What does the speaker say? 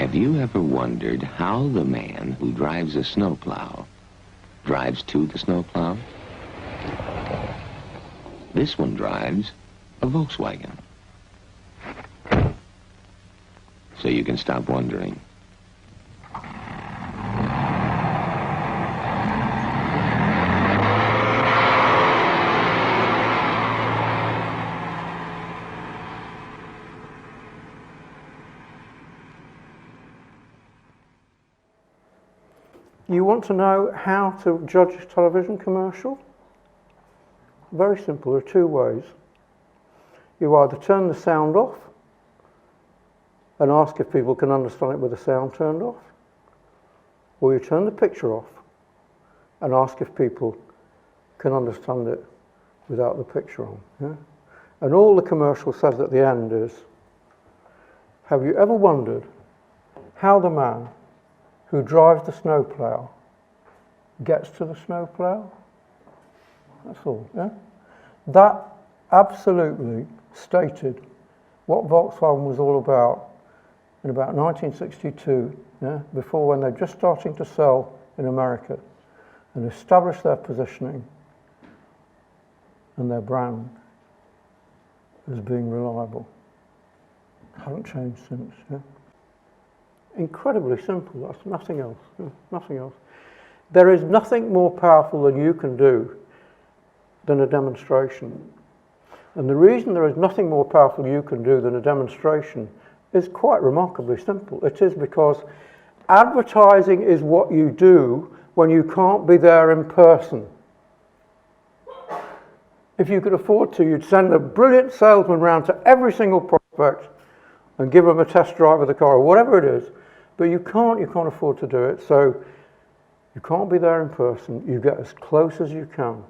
Have you ever wondered how the man who drives a snowplow drives to the snowplow? This one drives a Volkswagen. So you can stop wondering. You want to know how to judge a television commercial? Very simple, there are two ways. You either turn the sound off and ask if people can understand it with the sound turned off, or you turn the picture off and ask if people can understand it without the picture on. Yeah? And all the commercial says at the end is, have you ever wondered how the man who drives the snowplow gets to the snowplow? That's all, yeah? That absolutely stated what Volkswagen was all about in about 1962, yeah? Before, when they're just starting to sell in America and establish their positioning and their brand as being reliable. Haven't changed since, yeah? Incredibly simple, that's nothing else, nothing else. There is nothing more powerful than you can do than a demonstration. And the reason there is nothing more powerful you can do than a demonstration is quite remarkably simple. It is because advertising is what you do when you can't be there in person. If you could afford to, you'd send a brilliant salesman round to every single prospect and give them a test drive of the car or whatever it is. But you can't afford to do it, so you can't be there in person. You get as close as you can.